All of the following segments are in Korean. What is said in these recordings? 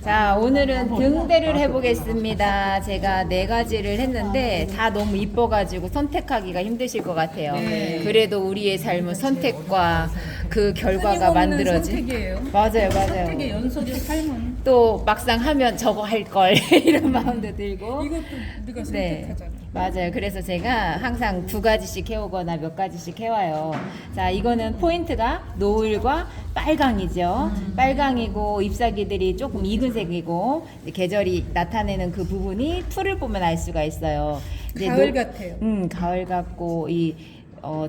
자, 오늘은 등대를 해보겠습니다. 제가 4가지를 했는데 다 너무 이뻐가지고 선택하기가 힘드실 것 같아요. 네. 그래도 우리의 삶은 선택과 그 결과가 끊임없는 만들어진. 선택이에요. 맞아요, 맞아요. 선택의 연속의 삶은 또 막상 하면 저거 할 걸 이런 마음도 들고. 이것도 우리가 선택하잖아. 맞아요. 그래서 제가 항상 2가지씩 해오거나 몇 가지씩 해와요. 자, 이거는 포인트가 노을과 빨강이죠. 빨강이고 잎사귀들이 조금 익은 색이고 계절이 나타내는 그 부분이 풀을 보면 알 수가 있어요. 이제 가을 같아요. 가을 같고 이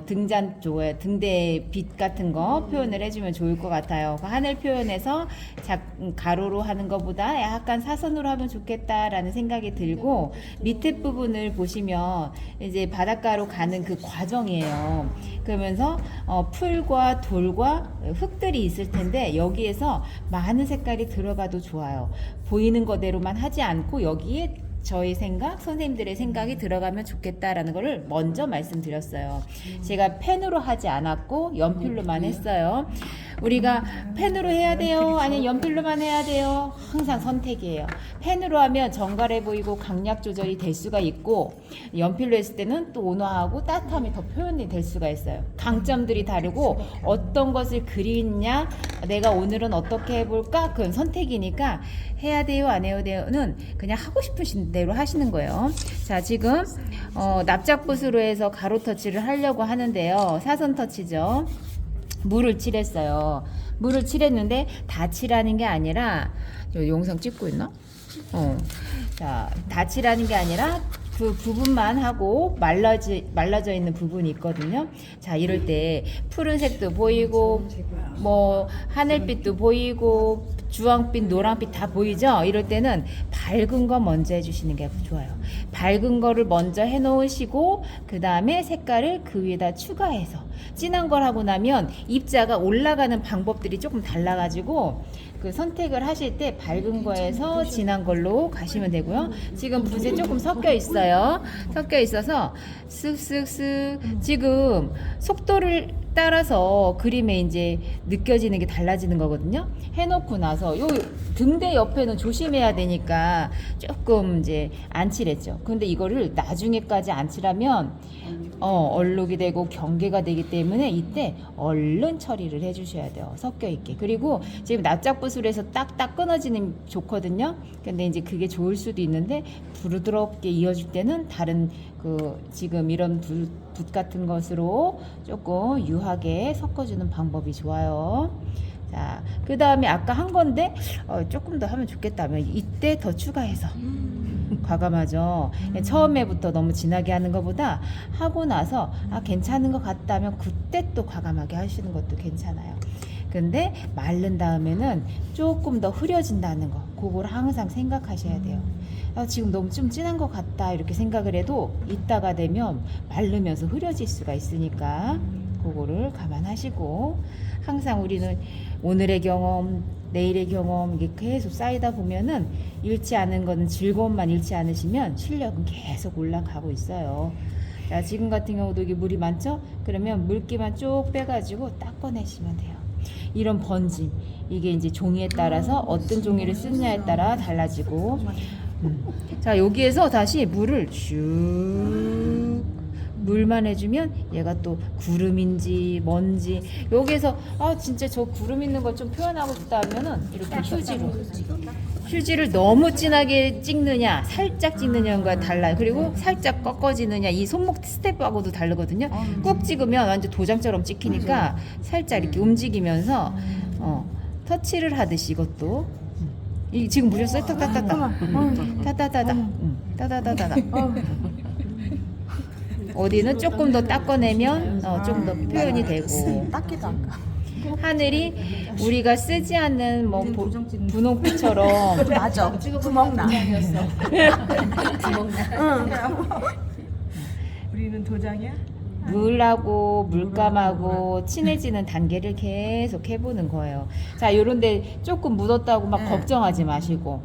등잔 쪽에 등대 빛 같은 거 표현을 해주면 좋을 것 같아요. 그 하늘 표현해서 가로로 하는 것보다 약간 사선으로 하면 좋겠다라는 생각이 들고, 밑에 부분을 보시면 이제 바닷가로 가는 그 과정이에요. 그러면서 풀과 돌과 흙들이 있을 텐데 여기에서 많은 색깔이 들어가도 좋아요. 보이는 거대로만 하지 않고 여기에 저희 생각, 선생님들의 생각이 들어가면 좋겠다라는 거를 먼저 말씀드렸어요. 제가 펜으로 하지 않았고 연필로만 했어요. 우리가 펜으로 해야 돼요? 아니면 연필로만 해야 돼요? 항상 선택이에요. 펜으로 하면 정갈해 보이고 강약 조절이 될 수가 있고, 연필로 했을 때는 또 온화하고 따뜻함이 더 표현이 될 수가 있어요. 강점들이 다르고 어떤 것을 그리냐, 내가 오늘은 어떻게 해볼까, 그건 선택이니까 해야 돼요 안 해야 돼요는 그냥 하고 싶으신 대로 하시는 거예요. 자, 지금 납작붓으로 해서 가로 터치를 하려고 하는데요. 사선 터치죠. 물을 칠했어요. 물을 칠했는데 다 칠하는 게 아니라, 영상 찍고 있나? 자, 다 칠하는 게 아니라 그 부분만 하고 말라져 있는 부분이 있거든요. 자, 이럴 때 푸른색도 보이고 뭐 하늘빛도 보이고 주황빛, 노란빛 다 보이죠? 이럴 때는 밝은 거 먼저 해주시는 게 좋아요. 밝은 거를 먼저 해놓으시고 그 다음에 색깔을 그 위에다 추가해서 진한 걸 하고 나면 입자가 올라가는 방법들이 조금 달라가지고 그 선택을 하실 때 밝은 거에서 진한 걸로 가시면 되고요. 지금 붓에 조금 섞여 있어요. 섞여 있어서 쓱쓱쓱 지금 속도를 따라서 그림에 이제 느껴지는 게 달라지는 거거든요. 해놓고 나서 요 등대 옆에는 조심해야 되니까 조금 이제 안 칠했죠. 근데 이거를 나중에까지 안 칠하면 얼룩이 되고 경계가 되기 때문에 이때 얼른 처리를 해주셔야 돼요. 섞여 있게. 그리고 지금 납작붓으로 해서 딱딱 끊어지는 좋거든요. 근데 이제 그게 좋을 수도 있는데 부드럽게 이어줄 때는 다른 지금 이런 붓 같은 것으로 조금 유하게 섞어주는 방법이 좋아요. 자, 그 다음에 아까 한 건데 조금 더 하면 좋겠다면 이때 더 추가해서 과감하죠. 처음에부터 너무 진하게 하는 것보다 하고 나서 괜찮은 것 같다면 그때 또 과감하게 하시는 것도 괜찮아요. 근데 마른 다음에는 조금 더 흐려진다는 거, 그걸 항상 생각하셔야 돼요. 지금 너무 좀 진한 것 같다 이렇게 생각을 해도 이따가 되면 마르면서 흐려질 수가 있으니까 그거를 감안하시고, 항상 우리는 오늘의 경험, 내일의 경험 이게 계속 쌓이다 보면은 잃지 않은 거는 즐거움만 잃지 않으시면 실력은 계속 올라가고 있어요. 자, 지금 같은 경우도 이게 물이 많죠? 그러면 물기만 쭉 빼가지고 닦아내시면 돼요. 이런 번짐, 이게 이제 종이에 따라서 어떤 종이를 쓰느냐에 따라 달라지고. 자, 여기에서 다시 물을 쭉 물만 해주면 얘가 또 구름인지 뭔지, 여기에서 진짜 저 구름 있는 걸 좀 표현하고 싶다 하면은 이렇게 휴지를 너무 진하게 찍느냐 살짝 찍느냐가 달라요. 그리고 살짝 꺾어지느냐, 이 손목 스텝하고도 다르거든요. 꾹 찍으면 완전 도장처럼 찍히니까 살짝 이렇게 움직이면서 터치를 하듯이 이것도 지금 보셨어요? 따따따따 따따따따 따따따따 어디는 조금 더 닦아내면 좀 더 표현이 되고. 닦기도 아까. 하늘이 우리가 쓰지 않는 뭐 분홍빛처럼 맞아. 구멍나. 우리는 도장이야? 물하고 물감하고 친해지는 단계를 계속 해보는 거예요. 자, 요런데 조금 묻었다고 막 걱정하지 마시고,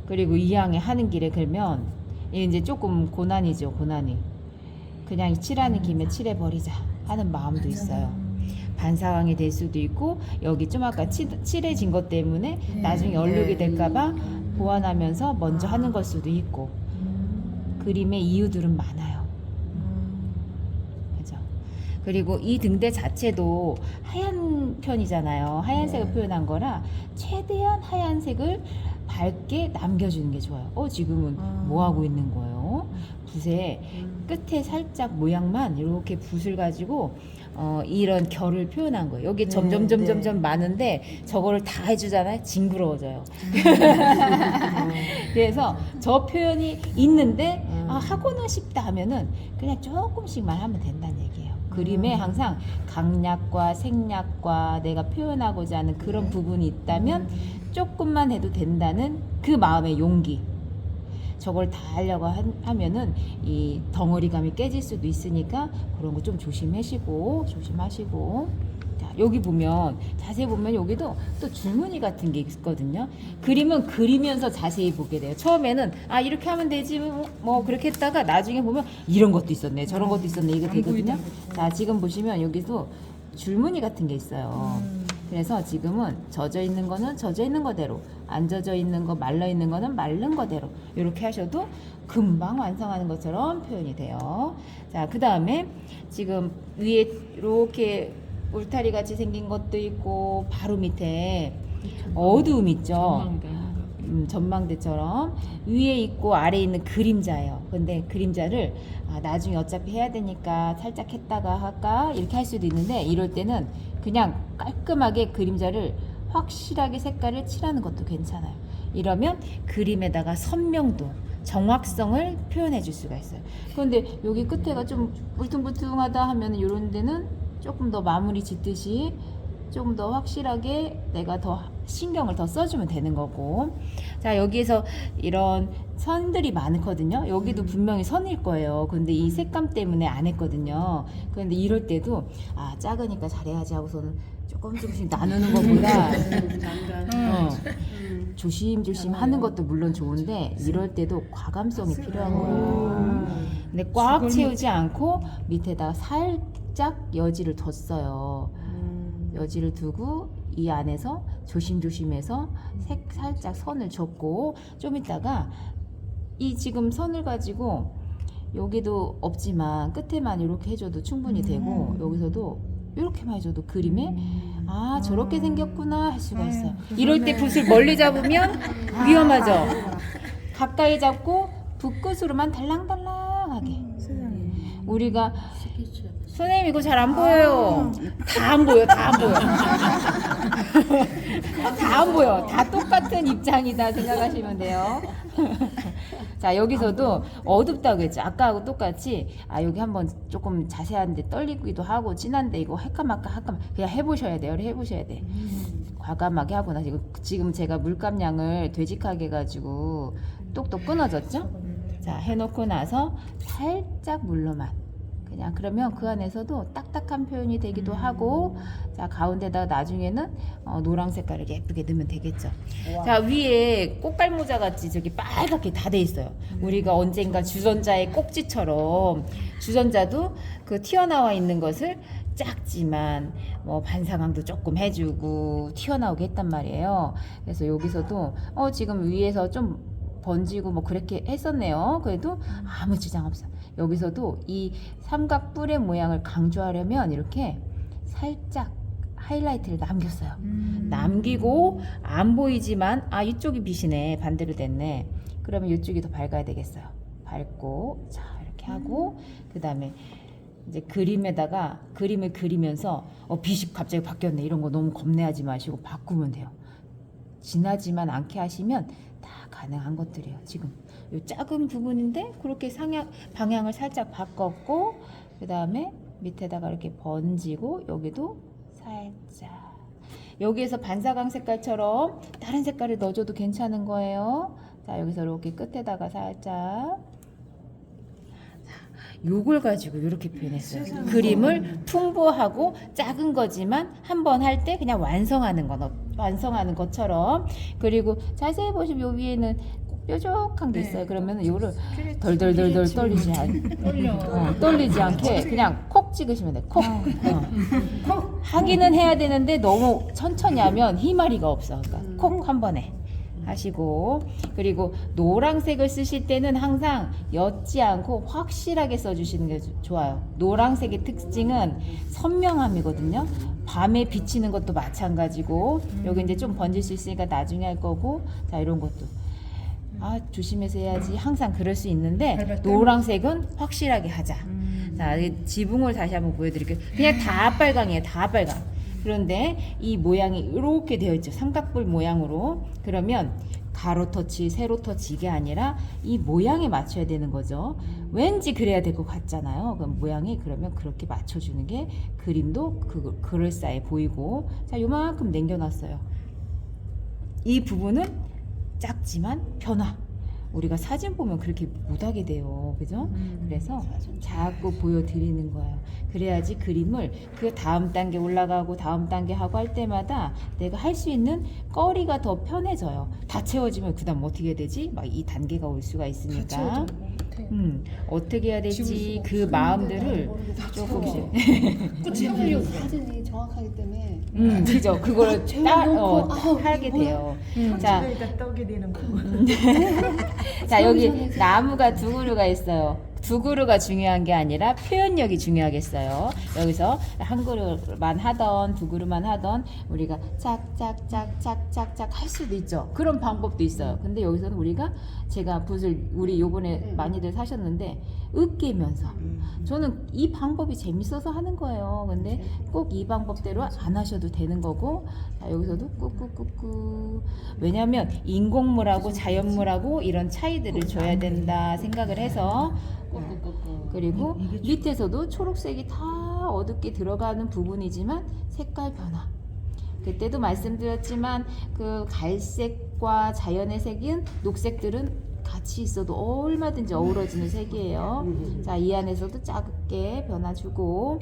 그리고 이왕에 하는 길에 그러면 이제 조금 고난이죠. 고난이 그냥 칠하는 김에 칠해버리자 하는 마음도 있어요. 반사광이 될 수도 있고 여기 좀 아까 칠해진 것 때문에 나중에 얼룩이 될까봐 보완하면서 먼저 하는 걸 수도 있고 그림의 이유들은 많아요. 그죠? 그리고 이 등대 자체도 하얀 편이잖아요. 하얀색을 표현한 거라 최대한 하얀색을 밝게 남겨주는 게 좋아요. 지금은 뭐 하고 있는 거예요? 붓에 끝에 살짝 모양만 이렇게 붓을 가지고 이런 결을 표현한 거예요. 여기 점점 많은데 저거를 다 해주잖아요. 징그러워져요. 그래서 저 표현이 있는데 하고는 싶다 하면은 그냥 조금씩만 하면 된다는 얘기예요. 그림에 항상 강약과 생략과 내가 표현하고자 하는 그런 부분이 있다면 조금만 해도 된다는 그 마음의 용기. 저걸 다 하려고 하면은 이 덩어리감이 깨질 수도 있으니까 그런 거 좀 조심하시고. 자, 여기 보면 자세히 보면 여기도 또 줄무늬 같은 게 있거든요. 그림은 그리면서 자세히 보게 돼요. 처음에는 이렇게 하면 되지 뭐 그렇게 했다가 나중에 보면 이런 것도 있었네 저런 것도 있었네 이게 되거든요. 자, 지금 보시면 여기도 줄무늬 같은 게 있어요. 그래서 지금은 젖어 있는 거는 젖어 있는 거대로, 안 젖어 있는 거, 말라 있는 거는 마른 거대로 이렇게 하셔도 금방 완성하는 것처럼 표현이 돼요. 자, 그 다음에 지금 위에 이렇게 울타리 같이 생긴 것도 있고 바로 밑에 어두움 있죠. 전망대처럼 위에 있고 아래에 있는 그림자예요. 근데 그림자를 나중에 어차피 해야 되니까 살짝 했다가 할까 이렇게 할 수도 있는데 이럴 때는 그냥 깔끔하게 그림자를 확실하게 색깔을 칠하는 것도 괜찮아요. 이러면 그림에다가 선명도, 정확성을 표현해 줄 수가 있어요. 그런데 여기 끝에가 좀 울퉁불퉁하다 하면 이런 데는 조금 더 마무리 짓듯이 좀 더 확실하게 내가 더 신경을 더 써주면 되는 거고. 자, 여기에서 이런 선들이 많거든요. 여기도 분명히 선일 거예요. 근데 이 색감 때문에 안 했거든요. 그런데 이럴 때도 작으니까 잘해야지 하고서는 조금씩 나누는 것보다 조심조심 하는 것도 물론 좋은데 이럴 때도 과감성이 필요한 거예요. 근데 꽉 채우지 않고 밑에다가 살짝 여지를 뒀어요. 여지를 두고 이 안에서 조심조심해서 살짝 선을 줬고 좀 이따가 이 지금 선을 가지고 여기도 없지만 끝에만 이렇게 해줘도 충분히 되고 여기서도 이렇게만 해줘도 그림에 저렇게 생겼구나 할 수가 있어요. 이럴 때 붓을 멀리 잡으면 위험하죠. 가까이 잡고 붓끝으로만 달랑달랑하게. 우리가 선생님 이거 잘 안 보여요. 다 안 보여. 다 안 보여. 다 똑같은 입장이다 생각하시면 돼요. 자, 여기서도 어둡다고 했죠. 아까하고 똑같이 여기 한번 조금 자세한데 떨리기도 하고 진한데 이거 할까 말까 그냥 해보셔야 돼요. 해보셔야 돼. 과감하게 하고 나 지금 제가 물감량을 되직하게 해가지고 똑똑 끊어졌죠. 자, 해놓고 나서 살짝 물로만 그냥 그러면 그 안에서도 딱딱한 표현이 되기도 하고 자, 가운데다가 나중에는 노랑 색깔을 예쁘게 넣으면 되겠죠. 우와. 자, 위에 꽃갈모자 같이 저기 빨갛게 다 돼 있어요. 우리가 언젠가 주전자의 꼭지처럼 주전자도 그 튀어나와 있는 것을 작지만 뭐 반사광도 조금 해주고 튀어나오게 했단 말이에요. 그래서 여기서도 지금 위에서 좀 번지고 뭐 그렇게 했었네요. 그래도 아무 지장 없어요. 여기서도 이 삼각 뿔의 모양을 강조하려면 이렇게 살짝 하이라이트를 남겼어요. 남기고 안 보이지만 이쪽이 빛이네. 반대로 됐네. 그러면 이쪽이 더 밝아야 되겠어요. 밝고 자 이렇게 하고 그 다음에 이제 그림에다가 그림을 그리면서 빛이 갑자기 바뀌었네. 이런 거 너무 겁내하지 마시고 바꾸면 돼요. 진하지만 않게 하시면 다 가능한 것들이에요. 지금 이 작은 부분인데 그렇게 방향을 살짝 바꿨고 그 다음에 밑에다가 이렇게 번지고 여기도 살짝 여기에서 반사광 색깔처럼 다른 색깔을 넣어줘도 괜찮은 거예요. 자, 여기서 이렇게 끝에다가 살짝 요걸 가지고 이렇게 표현했어요. 그림을 풍부하고 작은 거지만 한 번 할 때 그냥 완성하는 것처럼. 그리고 자세히 보시면 요 위에는 뾰족한 게 네. 있어요. 그러면 이거를 피레치, 덜덜덜덜 피레치. 떨리지 않게 그냥 콕 찍으시면 돼. 콕. 하기는 해야 되는데 너무 천천히 하면 희마리가 없어. 그러니까 콕 한 번에 하시고, 그리고 노란색을 쓰실 때는 항상 옅지 않고 확실하게 써주시는 게 좋아요. 노란색의 특징은 선명함이거든요. 밤에 비치는 것도 마찬가지고, 여기 이제 좀 번질 수 있으니까 나중에 할 거고, 자 이런 것도 조심해서 해야지. 항상 그럴 수 있는데 노란색은 확실하게 하자. 자, 지붕을 다시 한번 보여드릴게요. 그냥 다 빨강이에요. 다 빨강. 그런데 이 모양이 이렇게 되어 있죠. 삼각뿔 모양으로. 그러면 가로 터치, 세로 터치 이게 아니라 이 모양에 맞춰야 되는 거죠. 왠지 그래야 될 것 같잖아요. 그럼 모양이 그러면 그렇게 맞춰주는 게 그림도 그럴싸해 보이고. 자, 요만큼 남겨놨어요. 이 부분은 작지만 변화. 우리가 사진 보면 그렇게 못하게 돼요. 그죠? 그래서 자꾸 보여드리는 거예요. 그래야지 그림을 그 다음 단계 올라가고 다음 단계 하고 할 때마다 내가 할 수 있는 거리가 더 편해져요. 다 채워지면 그 다음 어떻게 해야 되지? 막 이 단계가 올 수가 있으니까. 어떻게 해야 될지 그 마음들을 조금씩. 채우려고 사진이 정확하기 때문에 그죠? 그거를 하게 이게 돼요. 자, 자, 떡이 되는 거. 자, 여기 나무가 두 그루가 있어요. 두 그루가 중요한 게 아니라 표현력이 중요하겠어요. 여기서 한 그루만 하던 두 그루만 하던 우리가 짝짝짝짝짝짝 할 수도 있죠. 그런 방법도 있어요. 근데 여기서는 우리가 제가 붓을 우리 요번에 많이들 사셨는데 으깨면서 저는 이 방법이 재밌어서 하는 거예요. 근데 꼭 이 방법대로 안 하셔도 되는 거고. 자, 여기서도 꾹꾹꾹꾹. 왜냐하면 인공물하고 자연물하고 이런 차이들을 줘야 된다 생각을 해서. 그리고 밑에서도 초록색이 다 어둡게 들어가는 부분이지만 색깔 변화. 그때도 말씀드렸지만 그 갈색과 자연의 색인 녹색들은 같이 있어도 얼마든지 어우러지는 색이에요. 자, 이 안에서도 작게 변화 주고.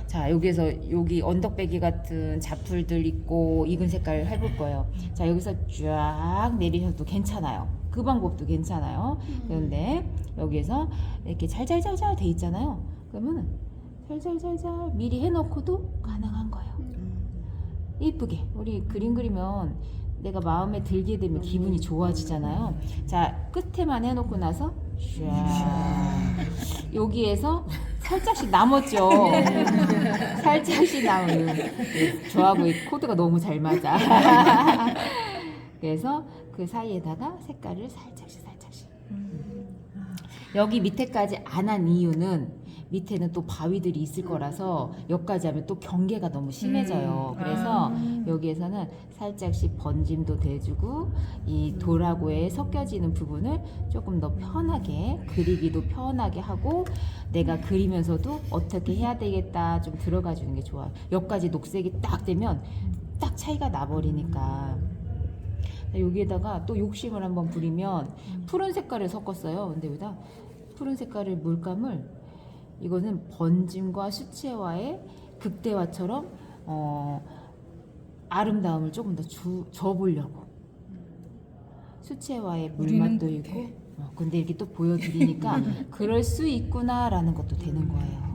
자, 여기에서 여기 언덕배기 같은 잡풀들 있고 익은 색깔을 해볼 거예요. 자, 여기서 쫙 내리셔도 괜찮아요. 그 방법도 괜찮아요. 그런데 여기에서 이렇게 잘잘잘잘 돼 있잖아요. 그러면 잘잘잘잘 미리 해놓고도 가능한 거예요. 이쁘게 우리 그림 그리면 내가 마음에 들게 되면 기분이 좋아지잖아요. 자, 끝에만 해놓고 나서 쫙 여기에서 살짝씩 남았죠. 살짝씩 남은. 저하고 이 코드가 너무 잘 맞아. 그래서 그 사이에다가 색깔을 살짝씩. 여기 밑에까지 안 한 이유는 밑에는 또 바위들이 있을 거라서 여기까지 하면 또 경계가 너무 심해져요. 그래서 여기에서는 살짝씩 번짐도 대주고 이 돌하고에 섞여지는 부분을 조금 더 편하게 그리기도 편하게 하고 내가 그리면서도 어떻게 해야 되겠다 좀 들어가 주는 게 좋아요. 여기까지 녹색이 딱 되면 딱 차이가 나버리니까. 여기에다가 또 욕심을 한번 부리면 푸른 색깔을 섞었어요. 근데 여기다 푸른 색깔을 물감을 이거는 번짐과 수채화의 극대화처럼 아름다움을 조금 더 줘보려고. 수채화의 물맛도 있고 근데 이렇게 또 보여드리니까 그럴 수 있구나라는 것도 되는 거예요.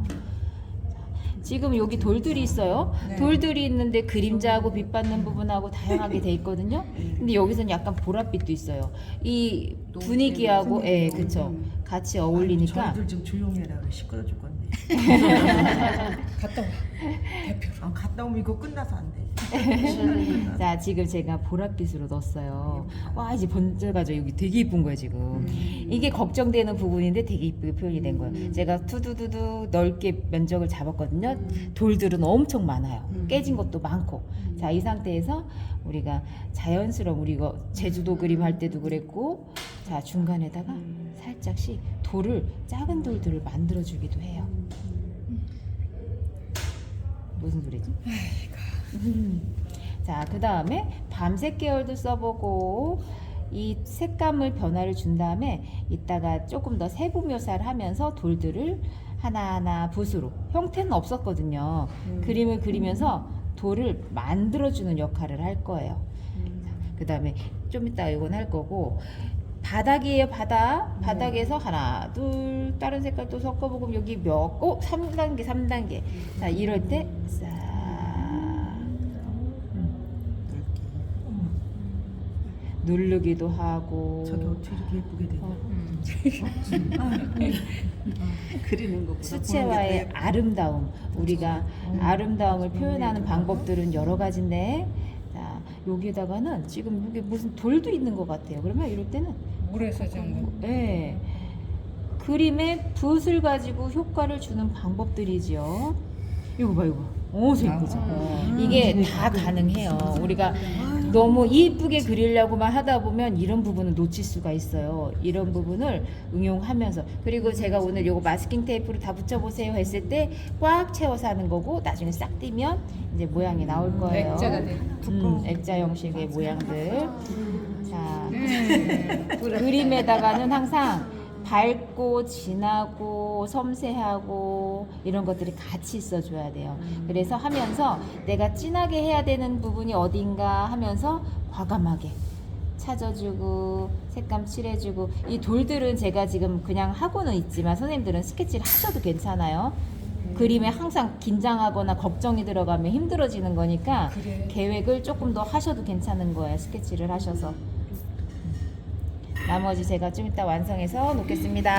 지금 여기 돌들이 있어요. 돌들이 있는데 그림자하고 빛 받는 부분하고 다양하게 돼 있거든요. 근데 여기서는 약간 보랏빛도 있어요. 이 분위기하고 그쵸. 같이 어울리니까. 저희들 좀 조용히 해라 그래. 시끄러 죽 건데. 갔다 와. 대표. 갔다 오면 이거 끝나서 안 돼. 자, 지금 제가 보랏빛으로 넣었어요. 와, 이제 번져가지고 여기 되게 이쁜 거예요 지금. 이게 걱정되는 부분인데 되게 이쁘게 표현이 된 거예요. 제가 투두두두 넓게 면적을 잡았거든요. 돌들은 엄청 많아요. 깨진 것도 많고. 자, 이 상태에서 우리가 자연스러운 우리 이거 제주도 그림 할 때도 그랬고, 자 중간에다가 살짝씩 돌을 작은 돌들을 만들어 주기도 해요. 무슨 소리지? 자, 그 다음에 밤색 계열도 써보고 이 색감을 변화를 준 다음에 이따가 조금 더 세부 묘사를 하면서 돌들을 하나하나 붓으로 형태는 없었거든요. 그림을 그리면서 돌을 만들어주는 역할을 할 거예요. 그 다음에 좀 이따 이건 할 거고 바닥이에요, 바닥. 바닥에서 하나, 둘, 다른 색깔 또 섞어보고 여기 몇, 3단계, 3단계. 자, 이럴 때 싹. 누르기도 하고. 저기 어떻게 이렇게 예쁘게 되냐. 그리는 것보다 수채화의 아름다움, 우리가 아름다움을 표현하는 방법들은 여러 가지인데, 자, 여기에다가는 지금 여기 무슨 돌도 있는 것 같아요. 그러면 이럴 때는 물에서 잠근. 예, 그림의 붓을 가지고 효과를 주는 방법들이지요. 이거 봐, 이거. 색 예쁘죠? 이게 다 가능해요. 우리가 너무 이쁘게 그리려고만 하다 보면 이런 부분을 놓칠 수가 있어요. 이런 부분을 응용하면서. 그리고 제가 오늘 요거 마스킹 테이프로 다 붙여보세요 했을 때 꽉 채워서 하는 거고, 나중에 싹 띄면 이제 모양이 나올 거예요. 액자가 돼. 액자 형식의 모양들. 자, 그림에다가는 항상 밝고 진하고 섬세하고 이런 것들이 같이 있어줘야 돼요. 그래서 하면서 내가 진하게 해야 되는 부분이 어딘가 하면서 과감하게 찾아주고 색감 칠해주고. 이 돌들은 제가 지금 그냥 하고는 있지만 선생님들은 스케치를 하셔도 괜찮아요. 그림에 항상 긴장하거나 걱정이 들어가면 힘들어지는 거니까 그래. 계획을 조금 더 하셔도 괜찮은 거예요. 스케치를 하셔서. 나머지 제가 좀 이따 완성해서 놓겠습니다.